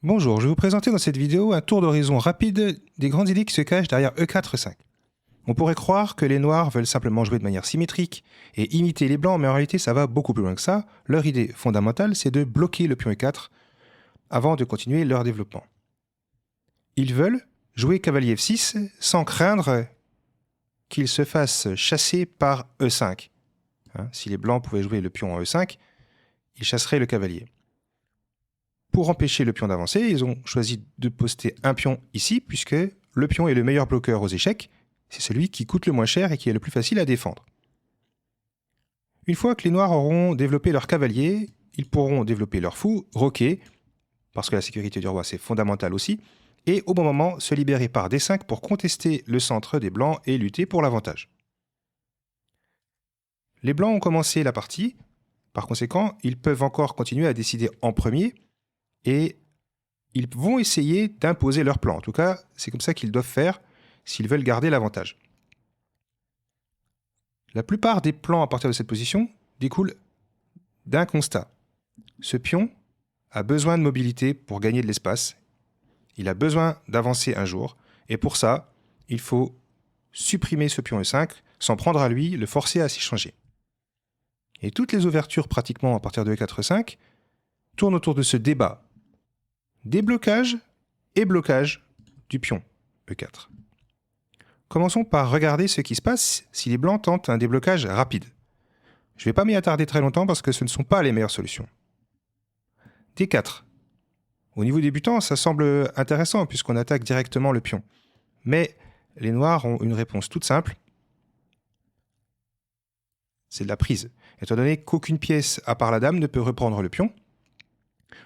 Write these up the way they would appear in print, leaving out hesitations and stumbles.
Bonjour, je vais vous présenter dans cette vidéo un tour d'horizon rapide des grandes idées qui se cachent derrière E4-5. On pourrait croire que les noirs veulent simplement jouer de manière symétrique et imiter les blancs, mais en réalité ça va beaucoup plus loin que ça. Leur idée fondamentale, c'est de bloquer le pion E4 avant de continuer leur développement. Ils veulent jouer cavalier F6 sans craindre qu'ils se fassent chasser par E5. Si les blancs pouvaient jouer le pion en E5, ils chasseraient le cavalier. Pour empêcher le pion d'avancer, ils ont choisi de poster un pion ici, puisque le pion est le meilleur bloqueur aux échecs. C'est celui qui coûte le moins cher et qui est le plus facile à défendre. Une fois que les noirs auront développé leur cavalier, ils pourront développer leur fou, roquer, parce que la sécurité du roi c'est fondamental aussi, et au bon moment se libérer par D5 pour contester le centre des blancs et lutter pour l'avantage. Les blancs ont commencé la partie, par conséquent, ils peuvent encore continuer à décider en premier, et ils vont essayer d'imposer leur plan. En tout cas, c'est comme ça qu'ils doivent faire s'ils veulent garder l'avantage. La plupart des plans à partir de cette position découlent d'un constat. Ce pion a besoin de mobilité pour gagner de l'espace. Il a besoin d'avancer un jour. Et pour ça, il faut supprimer ce pion E5, s'en prendre à lui, le forcer à s'échanger. Et toutes les ouvertures pratiquement à partir de E4-5 tournent autour de ce débat. Déblocage et blocage du pion E4. Commençons par regarder ce qui se passe si les blancs tentent un déblocage rapide. Je ne vais pas m'y attarder très longtemps parce que ce ne sont pas les meilleures solutions. D4. Au niveau débutant, ça semble intéressant puisqu'on attaque directement le pion. Mais les noirs ont une réponse toute simple. C'est de la prise. Étant donné qu'aucune pièce à part la dame ne peut reprendre le pion,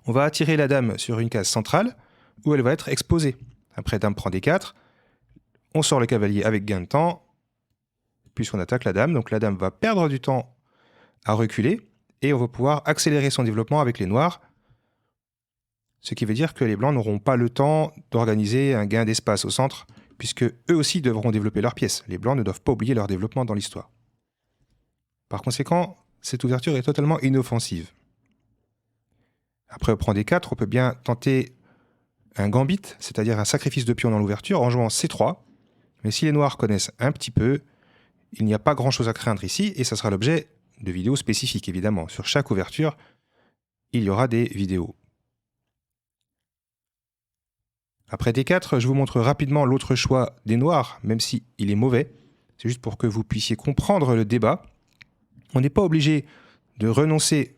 on va attirer la dame sur une case centrale où elle va être exposée. Après dame prend D4, on sort le cavalier avec gain de temps, puisqu'on attaque la dame. Donc la dame va perdre du temps à reculer et on va pouvoir accélérer son développement avec les noirs. Ce qui veut dire que les blancs n'auront pas le temps d'organiser un gain d'espace au centre, puisque eux aussi devront développer leurs pièces. Les blancs ne doivent pas oublier leur développement dans l'histoire. Par conséquent, cette ouverture est totalement inoffensive. Après on prend D4, on peut bien tenter un gambit, c'est-à-dire un sacrifice de pion dans l'ouverture en jouant C3. Mais si les noirs connaissent un petit peu, il n'y a pas grand-chose à craindre ici, et ça sera l'objet de vidéos spécifiques évidemment. Sur chaque ouverture, il y aura des vidéos. Après D4, je vous montre rapidement l'autre choix des noirs, même s'il est mauvais. C'est juste pour que vous puissiez comprendre le débat. On n'est pas obligé de renoncer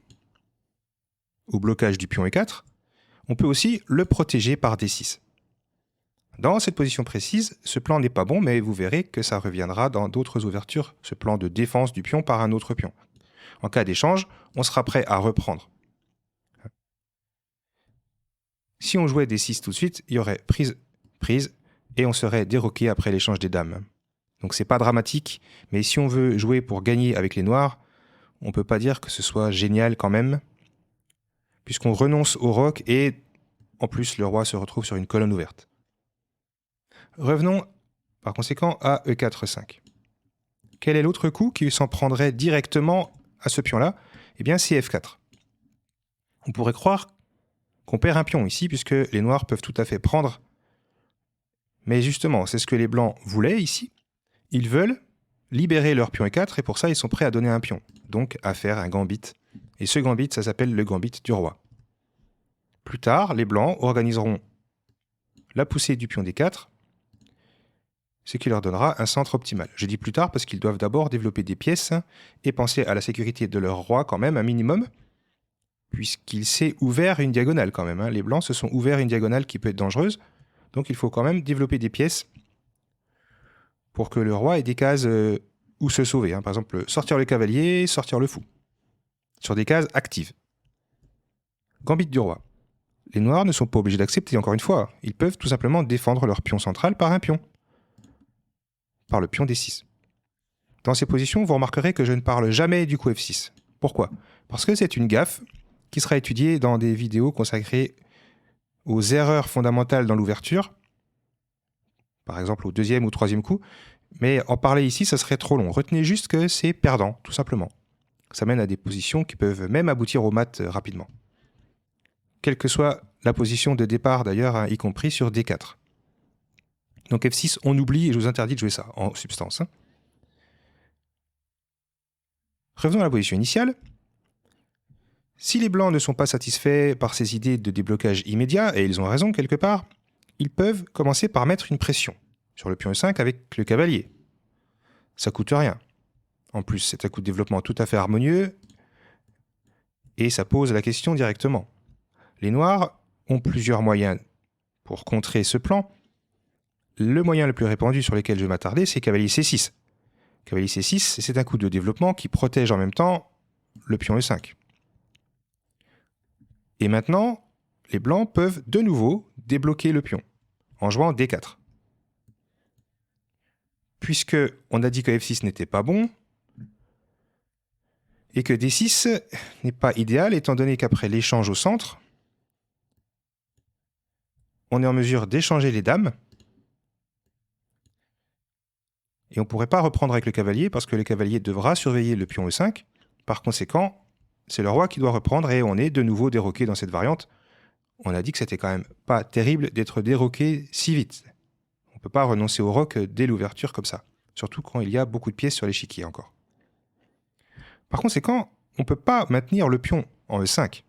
au blocage du pion E4. On peut aussi le protéger par D6. Dans cette position précise, ce plan n'est pas bon, mais vous verrez que ça reviendra dans d'autres ouvertures, ce plan de défense du pion par un autre pion. En cas d'échange, on sera prêt à reprendre. Si on jouait D6 tout de suite, il y aurait prise, prise, et on serait déroqué après l'échange des dames. Donc c'est pas dramatique, mais si on veut jouer pour gagner avec les noirs, on ne peut pas dire que ce soit génial quand même, puisqu'on renonce au roc et en plus le roi se retrouve sur une colonne ouverte. Revenons par conséquent à E4-5. Quel est l'autre coup qui s'en prendrait directement à ce pion-là? Eh bien c'est F4. On pourrait croire qu'on perd un pion ici puisque les noirs peuvent tout à fait prendre. Mais justement, c'est ce que les blancs voulaient ici. Ils veulent libérer leur pion E4 et pour ça ils sont prêts à donner un pion. Donc à faire un gambit. Et ce gambit, ça s'appelle le gambit du roi. Plus tard, les blancs organiseront la poussée du pion D4, ce qui leur donnera un centre optimal. Je dis plus tard parce qu'ils doivent d'abord développer des pièces et penser à la sécurité de leur roi quand même, un minimum, puisqu'il s'est ouvert une diagonale quand même. Les blancs se sont ouverts une diagonale qui peut être dangereuse, donc il faut quand même développer des pièces pour que le roi ait des cases où se sauver. Par exemple, sortir le cavalier, sortir le fou. Sur des cases actives. Gambit du roi. Les noirs ne sont pas obligés d'accepter, encore une fois. Ils peuvent tout simplement défendre leur pion central par un pion. Par le pion D6. Dans ces positions, vous remarquerez que je ne parle jamais du coup F6. Pourquoi? Parce que c'est une gaffe qui sera étudiée dans des vidéos consacrées aux erreurs fondamentales dans l'ouverture, par exemple au deuxième ou troisième coup, mais en parler ici, ça serait trop long. Retenez juste que c'est perdant, tout simplement. Ça mène à des positions qui peuvent même aboutir au mat rapidement. quelle que soit la position de départ d'ailleurs, hein, y compris sur D4. Donc F6, on oublie et je vous interdis de jouer ça, en substance. Hein. Revenons à la position initiale. Si les blancs ne sont pas satisfaits par ces idées de déblocage immédiat, et ils ont raison quelque part, ils peuvent commencer par mettre une pression sur le pion E5 avec le cavalier. Ça coûte rien. En plus, c'est un coup de développement tout à fait harmonieux, et ça pose la question directement. Les noirs ont plusieurs moyens pour contrer ce plan. Le moyen le plus répandu sur lequel je vais m'attarder, c'est cavalier C6. Cavalier C6, c'est un coup de développement qui protège en même temps le pion E5. Et maintenant, les blancs peuvent de nouveau débloquer le pion en jouant D4. Puisque on a dit que F6 n'était pas bon, et que D6 n'est pas idéal, étant donné qu'après l'échange au centre, on est en mesure d'échanger les dames, et on ne pourrait pas reprendre avec le cavalier, parce que le cavalier devra surveiller le pion E5. Par conséquent, c'est le roi qui doit reprendre, et on est de nouveau déroqué dans cette variante. On a dit que c'était quand même pas terrible d'être déroqué si vite. On ne peut pas renoncer au roc dès l'ouverture comme ça, surtout quand il y a beaucoup de pièces sur l'échiquier encore. Par conséquent, on ne peut pas maintenir le pion en E5.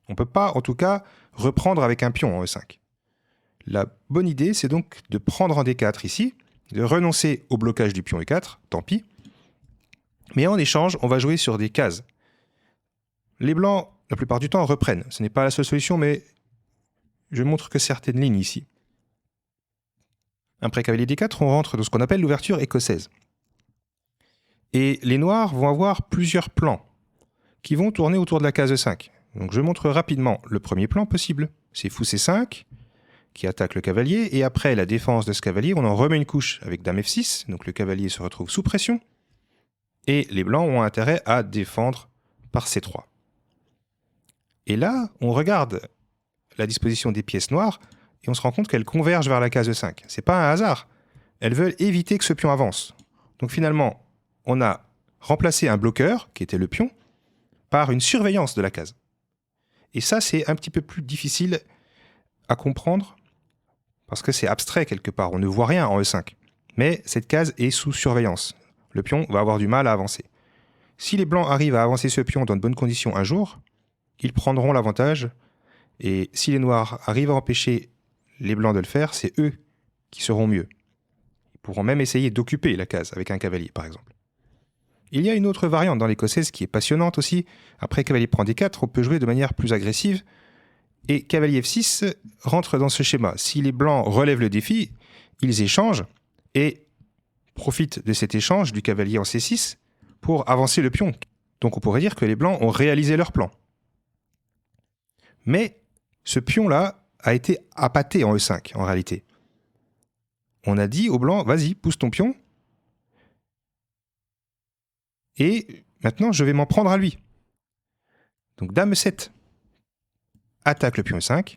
On ne peut pas, en tout cas, reprendre avec un pion en E5. La bonne idée, c'est donc de prendre en D4 ici, de renoncer au blocage du pion E4, tant pis. Mais en échange, on va jouer sur des cases. Les blancs, la plupart du temps, reprennent. Ce n'est pas la seule solution, mais je montre que certaines lignes ici. Après cavalier D4, on rentre dans ce qu'on appelle l'ouverture écossaise. Et les noirs vont avoir plusieurs plans qui vont tourner autour de la case E5. Donc je montre rapidement le premier plan possible. C'est fou C5 qui attaque le cavalier, et après la défense de ce cavalier, on en remet une couche avec dame F6, donc le cavalier se retrouve sous pression, et les blancs ont intérêt à défendre par C3. Et là, on regarde la disposition des pièces noires, et on se rend compte qu'elles convergent vers la case E5. C'est pas un hasard. Elles veulent éviter que ce pion avance. Donc finalement, on a remplacé un bloqueur, qui était le pion, par une surveillance de la case. Et ça, c'est un petit peu plus difficile à comprendre, parce que c'est abstrait quelque part, on ne voit rien en E5. Mais cette case est sous surveillance. Le pion va avoir du mal à avancer. Si les blancs arrivent à avancer ce pion dans de bonnes conditions un jour, ils prendront l'avantage, et si les noirs arrivent à empêcher les blancs de le faire, c'est eux qui seront mieux. Ils pourront même essayer d'occuper la case avec un cavalier, par exemple. Il y a une autre variante dans l'écossaise qui est passionnante aussi. Après cavalier prend D4, on peut jouer de manière plus agressive. Et cavalier F6 rentre dans ce schéma. Si les blancs relèvent le défi, ils échangent et profitent de cet échange du cavalier en C6 pour avancer le pion. Donc on pourrait dire que les blancs ont réalisé leur plan. Mais ce pion-là a été appâté en E5 en réalité. On a dit aux blancs, vas-y, pousse ton pion. Et maintenant, je vais m'en prendre à lui. Donc dame 7 attaque le pion E5.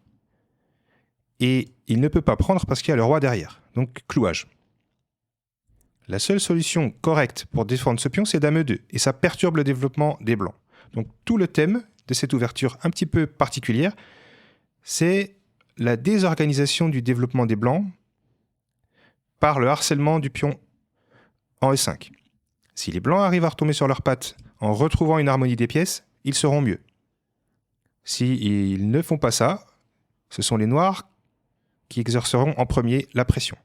Et il ne peut pas prendre parce qu'il y a le roi derrière. Donc clouage. La seule solution correcte pour défendre ce pion, c'est dame E2. Et ça perturbe le développement des blancs. Donc tout le thème de cette ouverture un petit peu particulière, c'est la désorganisation du développement des blancs par le harcèlement du pion en E5. Si les blancs arrivent à retomber sur leurs pattes en retrouvant une harmonie des pièces, ils seront mieux. S'ils ne font pas ça, ce sont les noirs qui exerceront en premier la pression.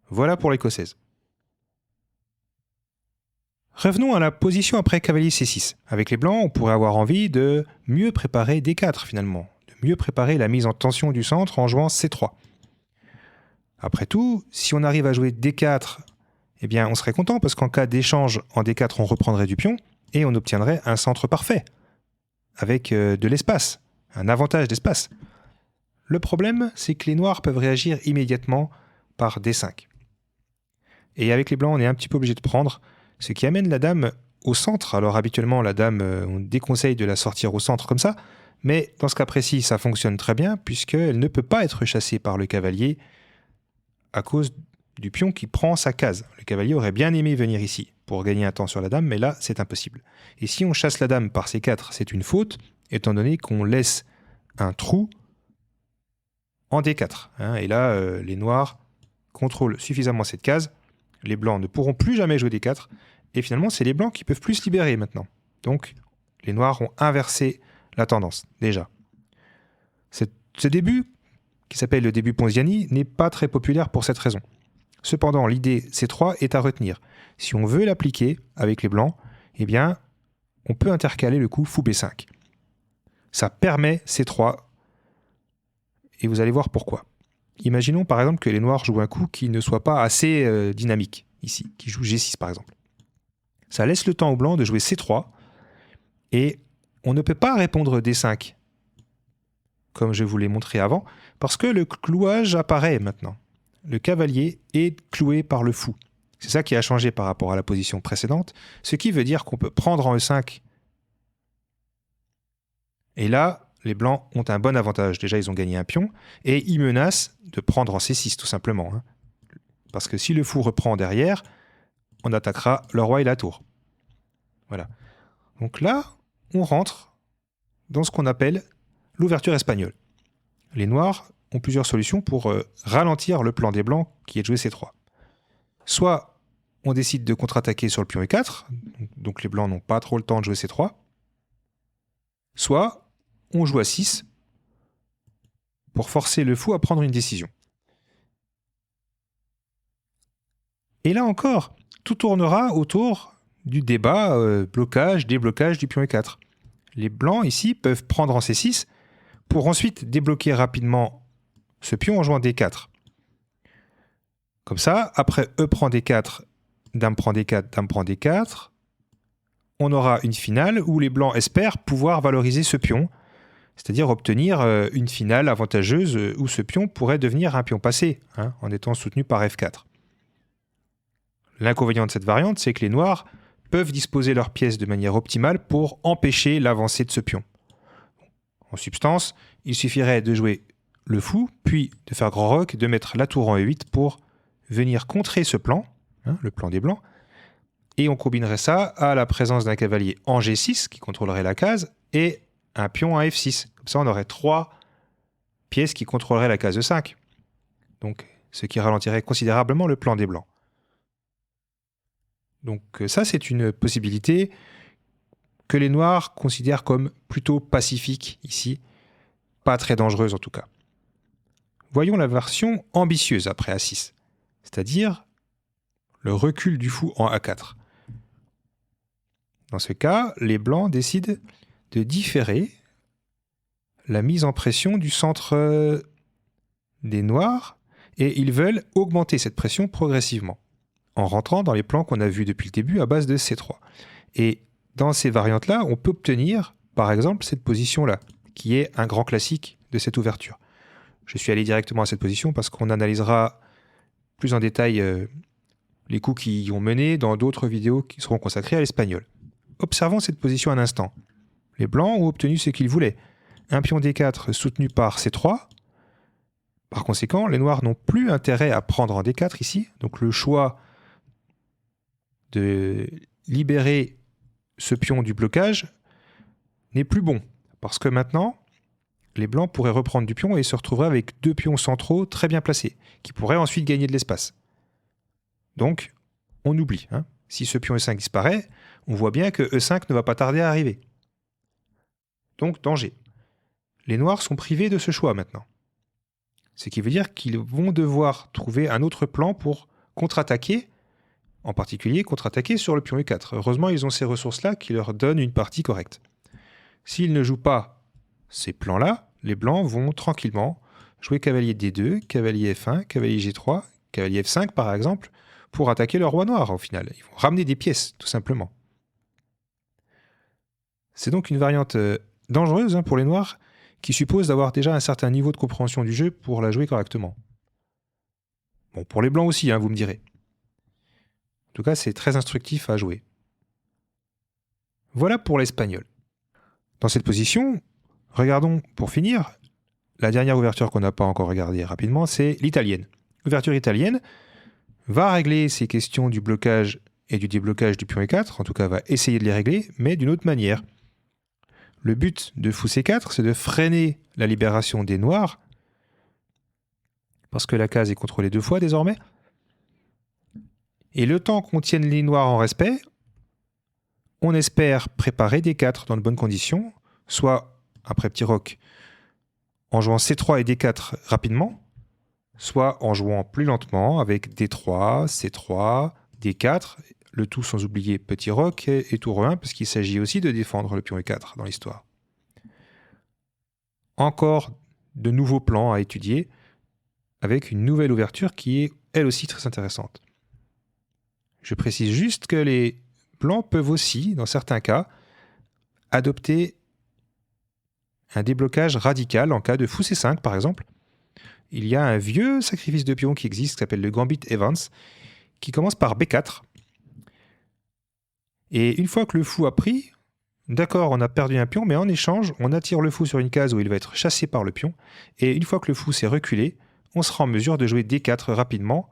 Voilà pour l'écossaise. Revenons à la position après cavalier C6. Avec les blancs, on pourrait avoir envie de mieux préparer D4 finalement, de mieux préparer la mise en tension du centre en jouant C3. Après tout, si on arrive à jouer D4, eh bien on serait content parce qu'en cas d'échange en D4, on reprendrait du pion et on obtiendrait un centre parfait, avec de l'espace, un avantage d'espace. Le problème, c'est que les noirs peuvent réagir immédiatement par D5. Et avec les blancs, on est un petit peu obligé de prendre, ce qui amène la dame au centre. Alors habituellement, la dame, on déconseille de la sortir au centre comme ça, mais dans ce cas précis, ça fonctionne très bien, puisqu'elle ne peut pas être chassée par le cavalier à cause du pion qui prend sa case. Le cavalier aurait bien aimé venir ici pour gagner un temps sur la dame, mais là, c'est impossible. Et si on chasse la dame par C4, c'est une faute, étant donné qu'on laisse un trou en D4. Hein, et là, les noirs contrôlent suffisamment cette case. Les blancs ne pourront plus jamais jouer D4. Et finalement, c'est les blancs qui peuvent plus se libérer maintenant. Donc, les noirs ont inversé la tendance, déjà. Ce début, qui s'appelle le début Ponziani, n'est pas très populaire pour cette raison. Cependant, l'idée C3 est à retenir. Si on veut l'appliquer avec les blancs, eh bien, on peut intercaler le coup fou B5. Ça permet C3, et vous allez voir pourquoi. Imaginons par exemple que les noirs jouent un coup qui ne soit pas assez dynamique, ici, qui joue G6 par exemple. Ça laisse le temps aux blancs de jouer C3, et on ne peut pas répondre D5, comme je vous l'ai montré avant, parce que le clouage apparaît maintenant. Le cavalier est cloué par le fou. C'est ça qui a changé par rapport à la position précédente, ce qui veut dire qu'on peut prendre en E5. Et là, les blancs ont un bon avantage. Déjà, ils ont gagné un pion, et ils menacent de prendre en C6, tout simplement. Hein. Parce que si le fou reprend derrière, on attaquera le roi et la tour. Voilà. Donc là, on rentre dans ce qu'on appelle l'ouverture espagnole. Les noirs ont plusieurs solutions pour ralentir le plan des blancs qui est de jouer C3. Soit on décide de contre-attaquer sur le pion E4, donc les blancs n'ont pas trop le temps de jouer C3. Soit on joue à 6 pour forcer le fou à prendre une décision. Et là encore, tout tournera autour du débat blocage, déblocage du pion E4. Les blancs ici peuvent prendre en C6 pour ensuite débloquer rapidement ce pion en jouant D4. Comme ça, après E prend D4, Dame prend D4, Dame prend D4, on aura une finale où les blancs espèrent pouvoir valoriser ce pion, c'est-à-dire obtenir une finale avantageuse où ce pion pourrait devenir un pion passé, hein, en étant soutenu par F4. L'inconvénient de cette variante, c'est que les noirs peuvent disposer leurs pièces de manière optimale pour empêcher l'avancée de ce pion. En substance, il suffirait de jouer le fou, puis de faire grand roc, de mettre la tour en E8 pour venir contrer ce plan, hein, le plan des blancs, et on combinerait ça à la présence d'un cavalier en G6 qui contrôlerait la case et un pion à F6. Comme ça, on aurait 3 pièces qui contrôleraient la case E5. Donc, ce qui ralentirait considérablement le plan des blancs. Donc ça, c'est une possibilité que les noirs considèrent comme plutôt pacifique ici, pas très dangereuse en tout cas. Voyons la version ambitieuse après A6, c'est-à-dire le recul du fou en A4. Dans ce cas, les blancs décident de différer la mise en pression du centre des noirs et ils veulent augmenter cette pression progressivement en rentrant dans les plans qu'on a vus depuis le début à base de C3. Et dans ces variantes-là, on peut obtenir, par exemple, cette position-là, qui est un grand classique de cette ouverture. Je suis allé directement à cette position parce qu'on analysera plus en détail les coups qui y ont mené dans d'autres vidéos qui seront consacrées à l'espagnol. Observons cette position un instant. Les blancs ont obtenu ce qu'ils voulaient. Un pion D4 soutenu par C3. Par conséquent, les noirs n'ont plus intérêt à prendre en D4 ici. Donc le choix de libérer ce pion du blocage n'est plus bon. Parce que maintenant, les blancs pourraient reprendre du pion et se retrouveraient avec 2 pions centraux très bien placés, qui pourraient ensuite gagner de l'espace. Donc, on oublie. Hein. Si ce pion E5 disparaît, on voit bien que E5 ne va pas tarder à arriver. Donc, danger. Les noirs sont privés de ce choix maintenant. Ce qui veut dire qu'ils vont devoir trouver un autre plan pour contre-attaquer, en particulier contre-attaquer sur le pion E4. Heureusement, ils ont ces ressources-là qui leur donnent une partie correcte. S'ils ne jouent pas ces plans-là, les blancs vont tranquillement jouer cavalier D2, cavalier F1, cavalier G3, cavalier F5 par exemple, pour attaquer le roi noir au final. Ils vont ramener des pièces, tout simplement. C'est donc une variante dangereuse pour les noirs qui suppose d'avoir déjà un certain niveau de compréhension du jeu pour la jouer correctement. Bon, pour les blancs aussi, vous me direz. En tout cas, c'est très instructif à jouer. Voilà pour l'espagnol. Dans cette position, regardons, pour finir, la dernière ouverture qu'on n'a pas encore regardée rapidement, c'est l'italienne. L'ouverture italienne va régler ces questions du blocage et du déblocage du pion E4, en tout cas va essayer de les régler, mais d'une autre manière. Le but de fou C4, c'est de freiner la libération des noirs, parce que la case est contrôlée 2 fois désormais. Et le temps qu'on tienne les noirs en respect, on espère préparer D4 dans de bonnes conditions, soit après petit roc en jouant C3 et D4 rapidement, soit en jouant plus lentement avec D3, C3, D4, le tout sans oublier petit roc et tour 1, parce qu'il s'agit aussi de défendre le pion E4 dans l'histoire. Encore de nouveaux plans à étudier, avec une nouvelle ouverture qui est elle aussi très intéressante. Je précise juste que les blancs peuvent aussi, dans certains cas, adopter un déblocage radical en cas de fou C5 par exemple. Il y a un vieux sacrifice de pion qui existe qui s'appelle le Gambit Evans, qui commence par B4. Et une fois que le fou a pris, d'accord, on a perdu un pion, mais en échange, on attire le fou sur une case où il va être chassé par le pion. Et une fois que le fou s'est reculé, on sera en mesure de jouer D4 rapidement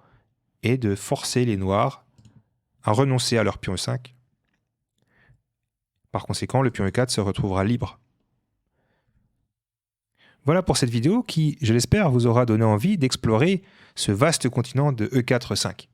et de forcer les noirs à renoncer à leur pion E5. Par conséquent, le pion E4 se retrouvera libre. Voilà pour cette vidéo qui, je l'espère, vous aura donné envie d'explorer ce vaste continent de E4-5.